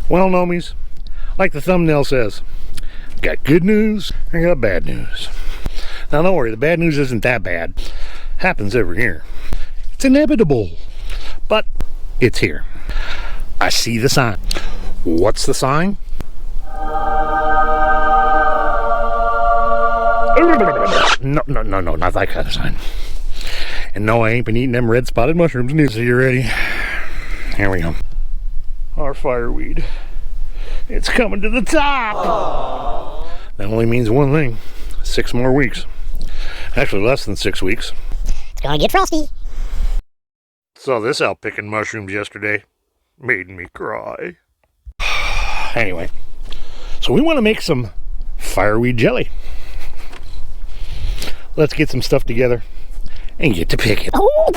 Well, Nomies, like the thumbnail says, got good news and got bad news. Now don't worry, the bad news isn't that bad. Happens every year. It's inevitable, but it's here. I see the sign. What's the sign? No, not that kind of sign. And no, I ain't been eating them red spotted mushrooms neither. So you ready? Here we go. Our fireweed. It's coming to the top. Aww. That only means one thing. 6 more weeks. Actually, less than 6 weeks. It's gonna get frosty. Saw this out picking mushrooms yesterday. Made me cry. Anyway, so we want to make some fireweed jelly. Let's get some stuff together and get to pick it. Oh,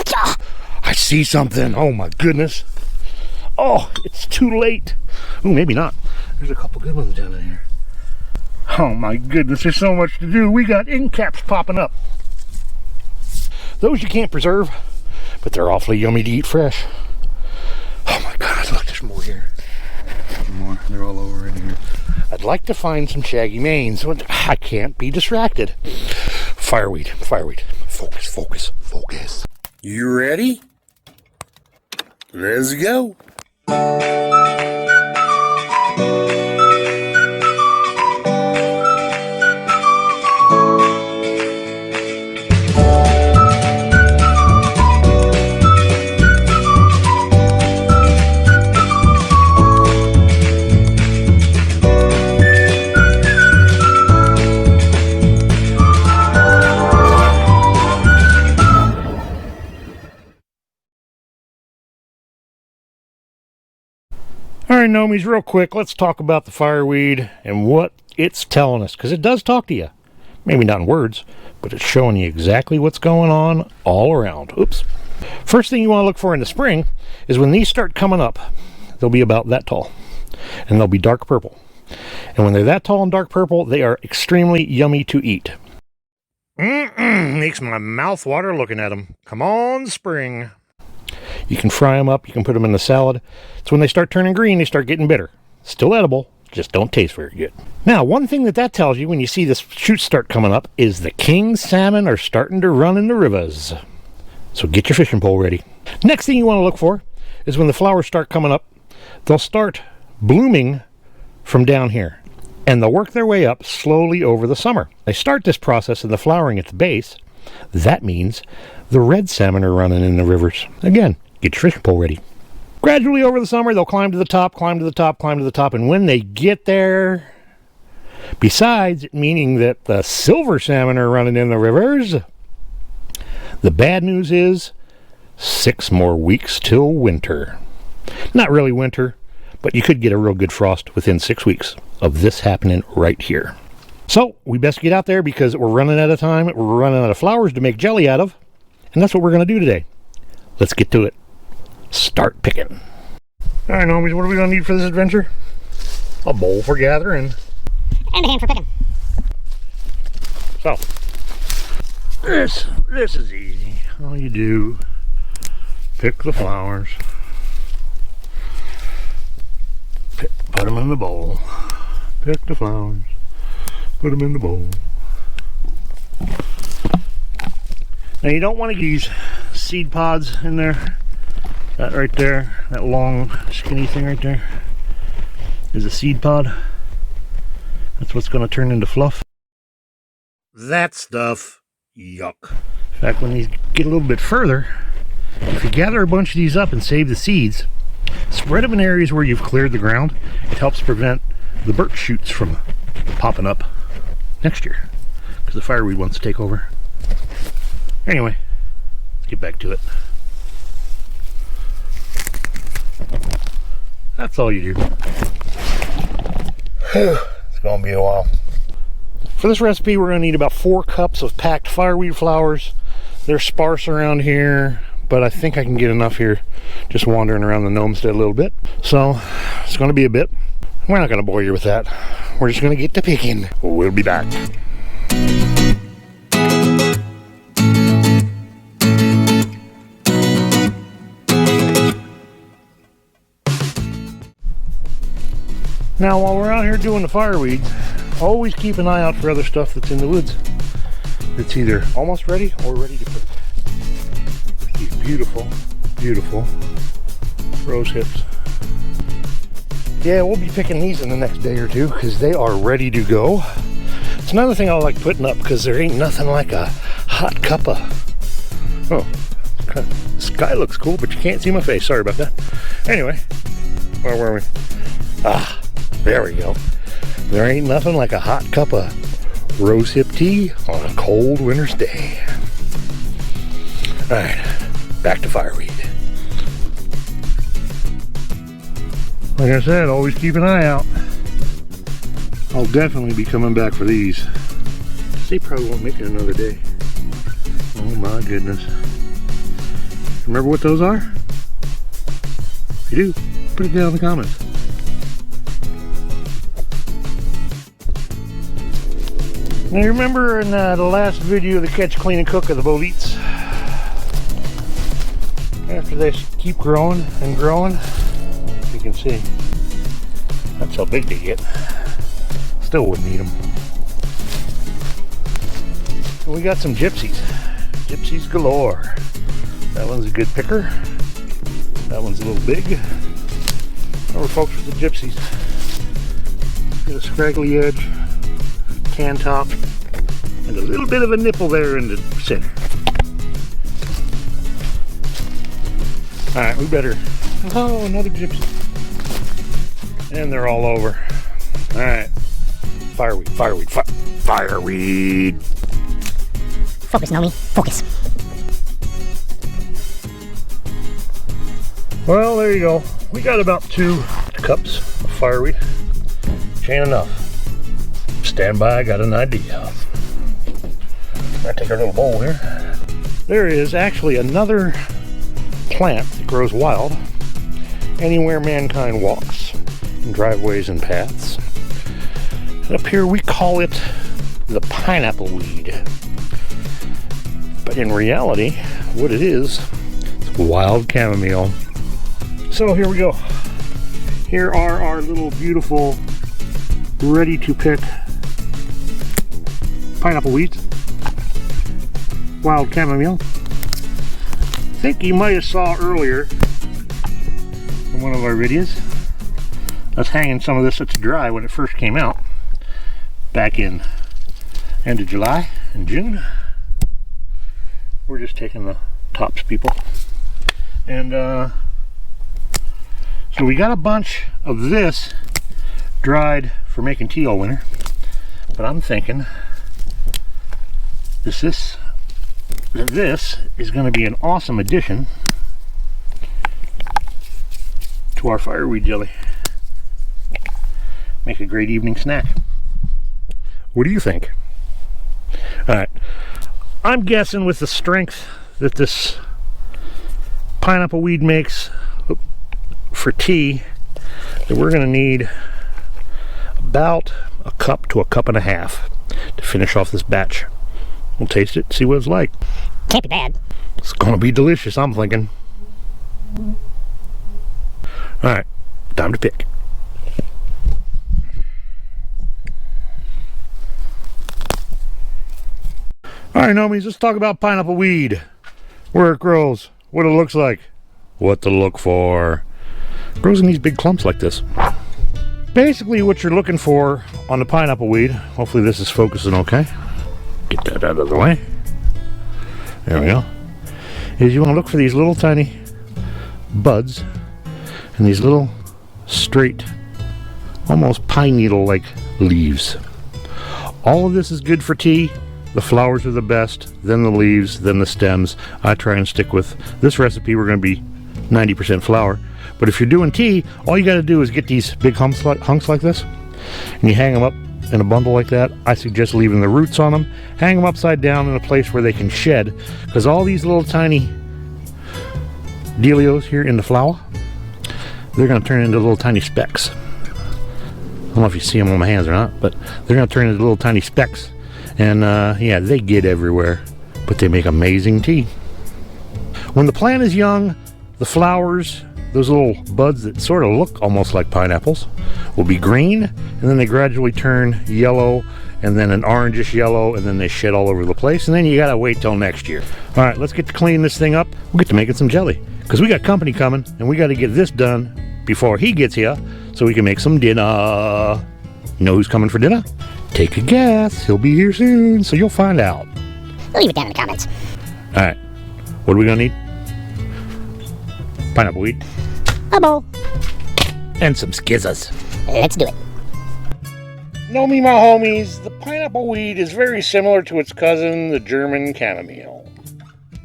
I see something. Oh my goodness. Oh, it's too late. Oh, maybe not. There's a couple good ones down in here. Oh my goodness, there's so much to do. We got ink caps popping up. Those you can't preserve, but they're awfully yummy to eat fresh. Oh my God, look, there's more here. More, they're all over in here. I'd like to find some shaggy manes. I can't be distracted. Fireweed. Focus. You ready? Let's go. Alright, Nomies, real quick, let's talk about the fireweed and what it's telling us, because it does talk to you. Maybe not in words, but it's showing you exactly what's going on all around. Oops. First thing you want to look for in the spring is when these start coming up, they'll be about that tall, and they'll be dark purple. And when they're that tall and dark purple, they are extremely yummy to eat. Makes my mouth water looking at them. Come on, spring. You can fry them up, you can put them in the salad. So when they start turning green, they start getting bitter. Still edible, just don't taste very good. Now, one thing that tells you when you see the shoots start coming up is the king salmon are starting to run in the rivers. So get your fishing pole ready. Next thing you want to look for is when the flowers start coming up, they'll start blooming from down here. And they'll work their way up slowly over the summer. They start this process in the flowering at the base. That means the red salmon are running in the rivers. Again, get your fishing pole ready. Gradually over the summer, they'll climb to the top, and when they get there, besides meaning that the silver salmon are running in the rivers, the bad news is 6 more weeks till winter. Not really winter, but you could get a real good frost within 6 weeks of this happening right here. So, we best get out there because we're running out of time, we're running out of flowers to make jelly out of, and that's what we're going to do today. Let's get to it. Start picking. Alright, Nomies, what are we going to need for this adventure? A bowl for gathering. And a hand for picking. So, this is easy. All you do, pick the flowers, put them in the bowl. Pick the flowers, put them in the bowl. Now you don't want to get these seed pods in there. That right there, that long skinny thing right there is a seed pod. That's what's going to turn into fluff. That stuff, yuck. In fact, when these get a little bit further, if you gather a bunch of these up and save the seeds, spread them in areas where you've cleared the ground. It helps prevent the birch shoots from popping up next year, because the fireweed wants to take over. Anyway, let's get back to it. That's all you do. It's gonna be a while. For this recipe, we're gonna need about 4 cups of packed fireweed flowers. They're sparse around here, but I think I can get enough here just wandering around the homestead a little bit. So it's gonna be a bit. We're not gonna bore you with that. We're just gonna get to picking. We'll be back. Now, while we're out here doing the fireweed, always keep an eye out for other stuff that's in the woods. It's either almost ready or ready to pick. These beautiful, beautiful rose hips. Yeah, we'll be picking these in the next day or two because they are ready to go. It's another thing I like putting up because there ain't nothing like a hot cup of... Oh, the sky looks cool, but you can't see my face. Sorry about that. Anyway, where were we? Ah, there we go. There ain't nothing like a hot cup of rosehip tea on a cold winter's day. Alright, back to fireweed. Like I said, always keep an eye out. I'll definitely be coming back for these. They probably won't make it another day. Oh my goodness. Remember what those are? If you do, put it down in the comments. Now you remember in the last video, the catch, clean, and cook of the boletes? After they keep growing and growing, you can see that's how big they get. Still wouldn't eat them. And we got some gypsies. Gypsies galore. That one's a good picker. That one's a little big. Remember, folks, with the gypsies, get a scraggly edge, tan top, and a little bit of a nipple there in the center. Alright, we better... Oh, another gypsy. And they're all over. Alright. Fireweed, fireweed, fireweed. Focus, Nomi. Focus. Well, there you go. We got about 2 cups of fireweed. Which ain't enough. Stand by, I got an idea. I'm gonna take our little bowl here. There is actually another plant that grows wild anywhere mankind walks, in driveways and paths. And up here we call it the pineapple weed. But in reality, what it is, it's wild chamomile. So here we go. Here are our little beautiful, ready to pick pineapple weeds. Wild chamomile. I think you might have saw earlier in one of our videos us hanging some of this that's dry when it first came out back in end of July and June. We're just taking the tops, people. And so we got a bunch of this dried for making tea all winter, but I'm thinking this is going to be an awesome addition to our fireweed jelly. Make a great evening snack. What do you think? Alright, I'm guessing with the strength that this pineapple weed makes for tea that we're going to need about a cup to a cup and a half to finish off this batch. We'll taste it, see what it's like. Can't be bad. It's going to be delicious, I'm thinking. Alright, time to pick. Alright, Nomies, let's talk about pineapple weed. Where it grows, what it looks like, what to look for. It grows in these big clumps like this. Basically what you're looking for on the pineapple weed, hopefully this is focusing okay. Get that out of the way. There we go. Is you want to look for these little tiny buds and these little straight, almost pine needle like leaves. All of this is good for tea. The flowers are the best, then the leaves, then the stems. I try and stick with this recipe. We're going to be 90% flower. But if you're doing tea, all you got to do is get these big hunks like this, and you hang them up in a bundle like that. I suggest leaving the roots on them. Hang them upside down in a place where they can shed, because all these little tiny dealios here in the flower, they're going to turn into little tiny specks. I don't know if you see them on my hands or not, but they're going to turn into little tiny specks. And yeah, they get everywhere, but they make amazing tea. When the plant is young, the flowers those little buds that sort of look almost like pineapples will be green, and then they gradually turn yellow, and then an orangish yellow, and then they shed all over the place, and then you gotta wait till next year. All right, let's get to cleaning this thing up. We'll get to making some jelly, because we got company coming, and we got to get this done before he gets here, so we can make some dinner. You know who's coming for dinner? Take a guess. He'll be here soon, so you'll find out. Leave it down in the comments. All right, what are we gonna need? Pineapple weed. A bowl. And some skizzas. Let's do it. Know me, my homies, the pineapple weed is very similar to its cousin, the German chamomile.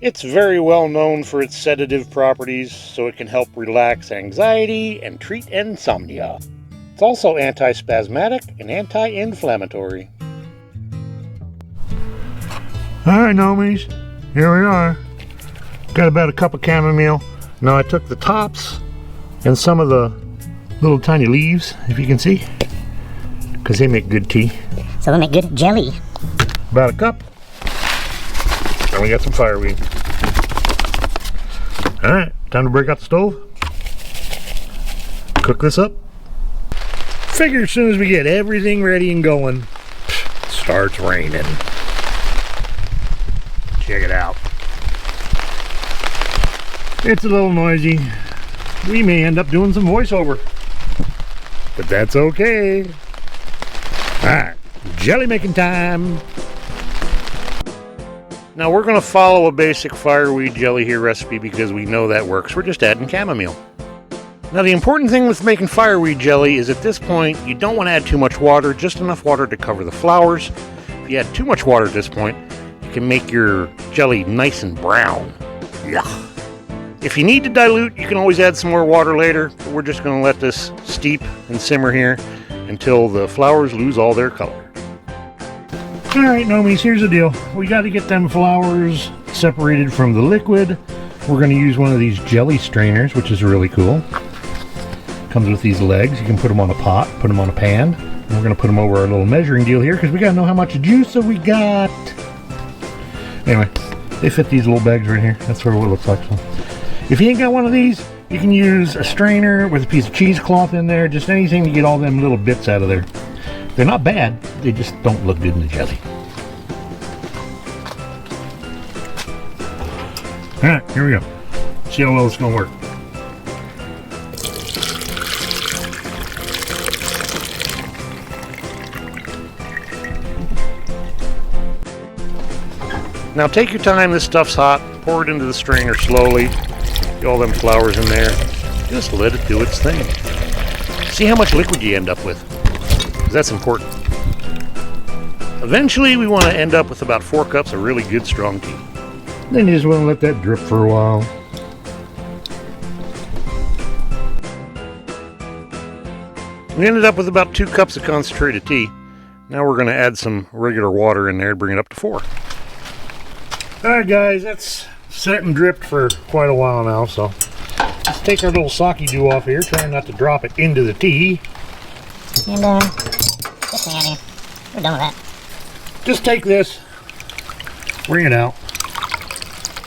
It's very well known for its sedative properties, so it can help relax anxiety and treat insomnia. It's also anti-spasmodic and anti-inflammatory. Alright, homies, here we are. Got about a cup of chamomile. Now I took the tops and some of the little tiny leaves, if you can see, because they make good tea. So they'll make good jelly. About a cup. And we got some fireweed. Alright, time to break out the stove. Cook this up. Figure as soon as we get everything ready and going, it starts raining. Check it out. It's a little noisy. We may end up doing some voiceover, but that's okay. Alright, jelly making time. Now we're going to follow a basic fireweed jelly here recipe because we know that works. We're just adding chamomile. Now the important thing with making fireweed jelly is at this point you don't want to add too much water, just enough water to cover the flowers. If you add too much water at this point, you can make your jelly nice and brown. Yuck. If you need to dilute, you can always add some more water later, but we're just going to let this steep and simmer here until the flowers lose all their color. Alright, Nomies, here's the deal. We got to get them flowers separated from the liquid. We're going to use one of these jelly strainers, which is really cool. Comes with these legs. You can put them on a pot, put them on a pan. And we're going to put them over our little measuring deal here because we got to know how much juice that we got. Anyway, they fit these little bags right here. That's sort of what it looks like. So, if you ain't got one of these, you can use a strainer with a piece of cheesecloth in there, just anything to get all them little bits out of there. They're not bad, they just don't look good in the jelly. Alright, here we go. See how well it's going to work. Now take your time, this stuff's hot. Pour it into the strainer slowly. Get all them flowers in there. Just let it do its thing. See how much liquid you end up with, because that's important. Eventually we want to end up with about 4 cups of really good strong tea. Then you just want to let that drip for a while. We ended up with about 2 cups of concentrated tea. Now we're going to add some regular water in there to bring it up to 4. Alright guys, that's set and dripped for quite a while now, so let's take our little sake dew off here, trying not to drop it into the tea. And this thing out here. We're done with that. Just take this, wring it out,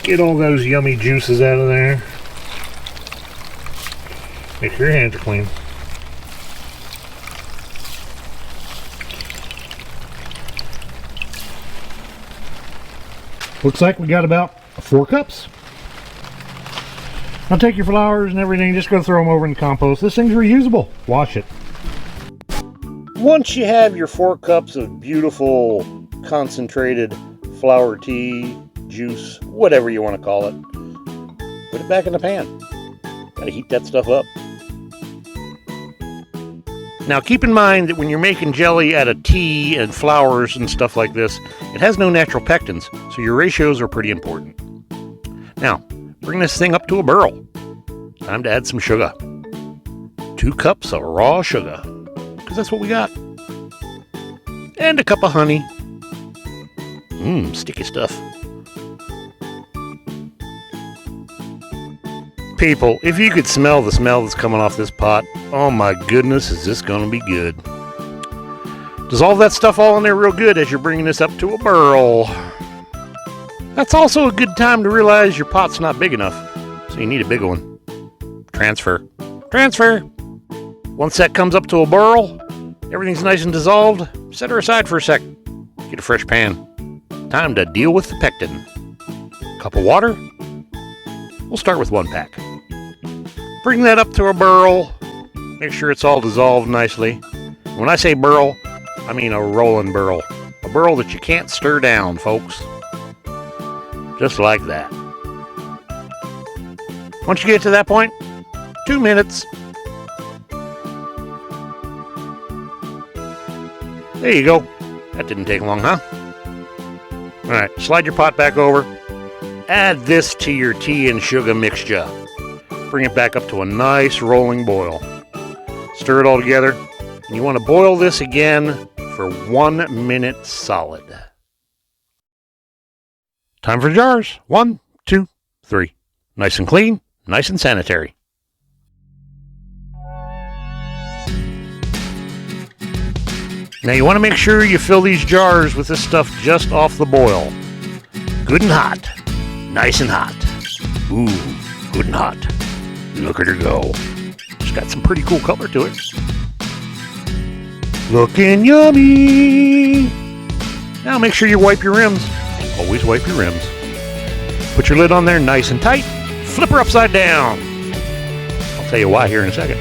get all those yummy juices out of there. Make sure your hands are clean. Looks like we got about 4 cups. Now take your flowers and everything, just go throw them over in the compost. This thing's reusable. Wash it. Once you have your 4 cups of beautiful concentrated flower tea, juice, whatever you want to call it, put it back in the pan. Gotta heat that stuff up. Now keep in mind that when you're making jelly out of tea and flowers and stuff like this, it has no natural pectins, so your ratios are pretty important. Now, bring this thing up to a boil. Time to add some sugar. 2 cups of raw sugar, because that's what we got. And a cup of honey. Sticky stuff. People, if you could smell the smell that's coming off this pot, oh my goodness, is this going to be good. Dissolve that stuff all in there real good as you're bringing this up to a boil. That's also a good time to realize your pot's not big enough, so you need a bigger one. Transfer. Transfer! Once that comes up to a boil, everything's nice and dissolved, set her aside for a sec. Get a fresh pan. Time to deal with the pectin. Cup of water. We'll start with 1 pack. Bring that up to a burl. Make sure it's all dissolved nicely. When I say burl, I mean a rolling burl. A burl that you can't stir down, folks. Just like that. Once you get to that point, 2 minutes. There you go. That didn't take long, huh? Alright, slide your pot back over. Add this to your tea and sugar mixture. Bring it back up to a nice rolling boil. Stir it all together. And you want to boil this again for 1 minute solid. Time for jars. 1, 2, 3. Nice and clean, nice and sanitary. Now you want to make sure you fill these jars with this stuff just off the boil. Good and hot. Nice and hot. Ooh, good and hot. Look at her go. She's got some pretty cool color to it. Looking yummy. Now make sure you wipe your rims. Always wipe your rims. Put your lid on there nice and tight. Flip her upside down. I'll tell you why here in a second.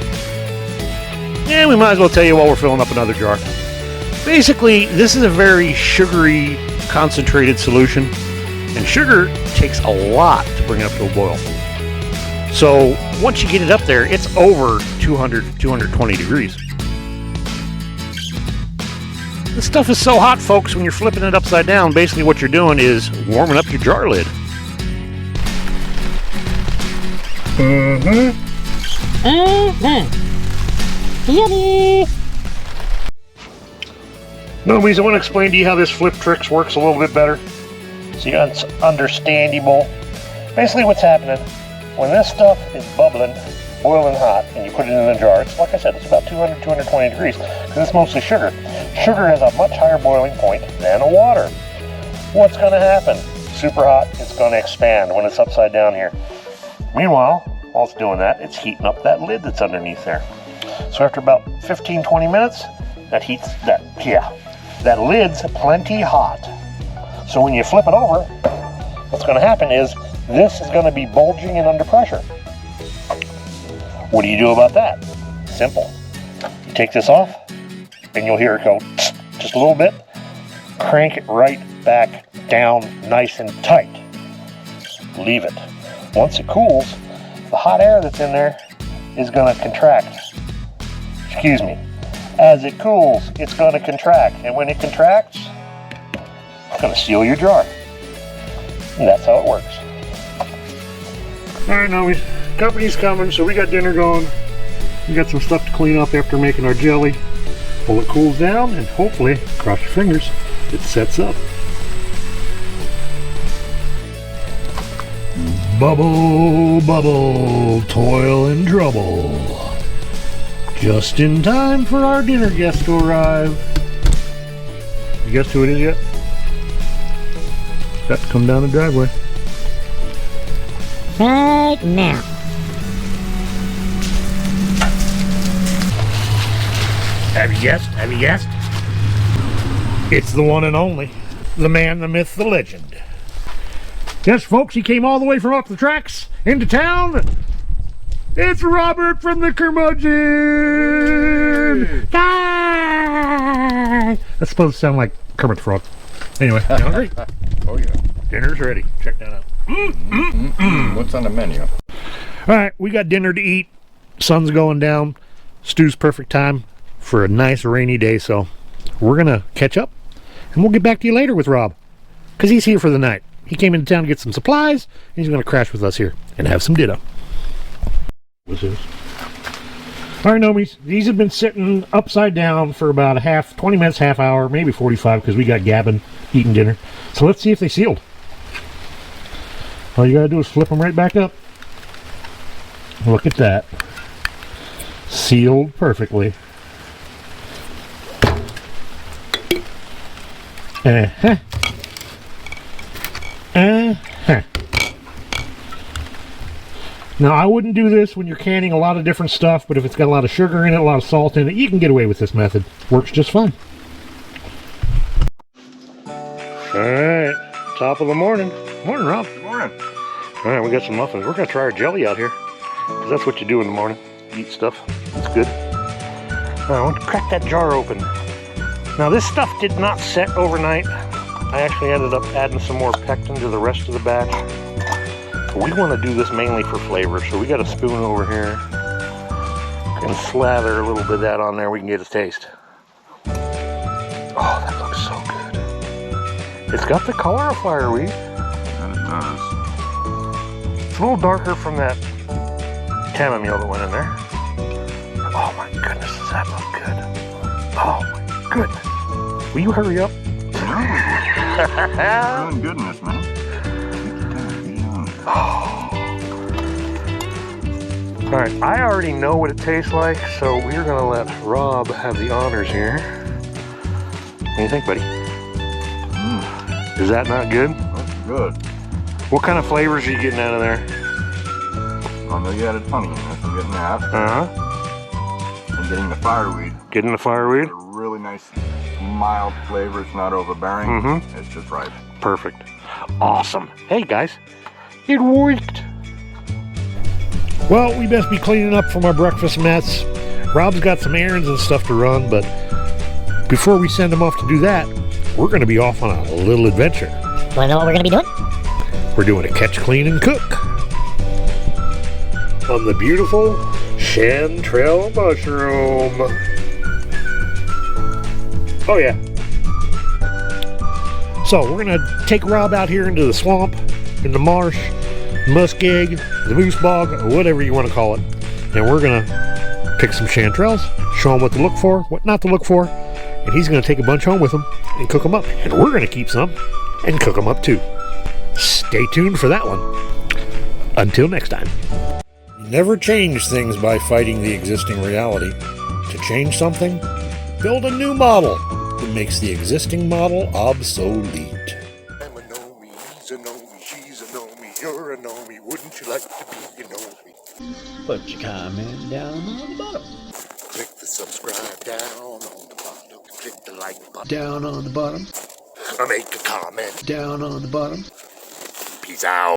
And we might as well tell you while we're filling up another jar. Basically, this is a very sugary, concentrated solution. And sugar takes a lot to bring it up to a boil. So once you get it up there, it's over 200, 220 degrees. This stuff is so hot, folks, when you're flipping it upside down, basically what you're doing is warming up your jar lid. Yummy! Newbies, I want to explain to you how this flip tricks works a little bit better. So it's understandable. Basically what's happening, when this stuff is bubbling, boiling hot, and you put it in a jar, it's like I said, it's about 200, 220 degrees, because it's mostly sugar. Sugar has a much higher boiling point than water. What's going to happen? Super hot, it's going to expand when it's upside down here. Meanwhile, while it's doing that, it's heating up that lid that's underneath there. So after about 15, 20 minutes, that lid's plenty hot. So when you flip it over, what's going to happen is this is going to be bulging and under pressure. What do you do about that? Simple. You take this off, and you'll hear it go just a little bit. Crank it right back down nice and tight. Leave it. Once it cools, the hot air that's in there is going to contract. Excuse me. As it cools, it's going to contract. And when it contracts, it's going to seal your jar. And that's how it works. Alright, now company's coming, so we got dinner going. We got some stuff to clean up after making our jelly. While it cools down, and hopefully, cross your fingers, it sets up. Bubble, bubble, toil and trouble. Just in time for our dinner guest to arrive. You guessed who it is yet? Got to come down the driveway. Right now. Have you guessed? Have you guessed? It's the one and only. The man, the myth, the legend. Yes, folks, he came all the way from up the tracks into town. It's Robert from the Curmudgeon! Die! That's supposed to sound like Kermit the Frog. Anyway, you hungry? Oh, yeah. Dinner's ready. Check that out. What's on the menu? All right, we got dinner to eat. Sun's going down. Stew's perfect time for a nice rainy day, so we're going to catch up, and we'll get back to you later with Rob, because he's here for the night. He came into town to get some supplies, and he's going to crash with us here and have some ditto. What's this? All right, Nomies, these have been sitting upside down for about 20 minutes, half hour, maybe 45, because we got gabbing, eating dinner. So let's see if they sealed. All you gotta do is flip them right back up. Look at that. Sealed perfectly. Uh-huh. Now, I wouldn't do this when you're canning a lot of different stuff, but if it's got a lot of sugar in it, a lot of salt in it, you can get away with this method. Works just fine. All right, top of the morning. Morning, Rob. Good morning. All right, we got some muffins. We're going to try our jelly out here, because that's what you do in the morning. Eat stuff. It's good. All right, I want to crack that jar open. Now, this stuff did not set overnight. I actually ended up adding some more pectin to the rest of the batch. We want to do this mainly for flavor, so we got a spoon over here. And slather a little bit of that on there, we can get a taste. Oh, that looks so good. It's got the color of fireweed. And it does. It's a little darker from that chamomile that went in there. Oh my goodness, does that look good? Oh my goodness. Will you hurry up? You're doing good in this, man. Oh. Alright, I already know what it tastes like, so we're going to let Rob have the honors here. What do you think, buddy? Is that not good? That's good. What kind of flavors are you getting out of there? I know you added honey in this. I'm getting that. Uh-huh. I'm getting the fireweed. Getting the fireweed? It's a really nice, mild flavor. It's not overbearing. Mm-hmm. It's just right. Perfect. Awesome. Hey, guys. It worked. Well, we best be cleaning up from our breakfast mess. Rob's got some errands and stuff to run, but before we send him off to do that, we're going to be off on a little adventure. Wanna know what we're gonna be doing? We're doing a catch, clean, and cook on the beautiful chanterelle mushroom. Oh, yeah. So, we're going to take Rob out here into the swamp, in the marsh, muskeg, the moose bog, or whatever you want to call it. And we're going to pick some chanterelles, show him what to look for, what not to look for, and he's going to take a bunch home with him and cook them up. And we're going to keep some and cook them up too. Stay tuned for that one. Until next time. Never change things by fighting the existing reality. To change something, build a new model that makes the existing model obsolete. I'm a know-me, he's a know-me, she's a know-me, you're a know-me, wouldn't you like to be a know-me? Put your comment down on the bottom. Click the subscribe down on the bottom, click the like button, Down on the bottom. or make a comment. Down on the bottom. Peace out.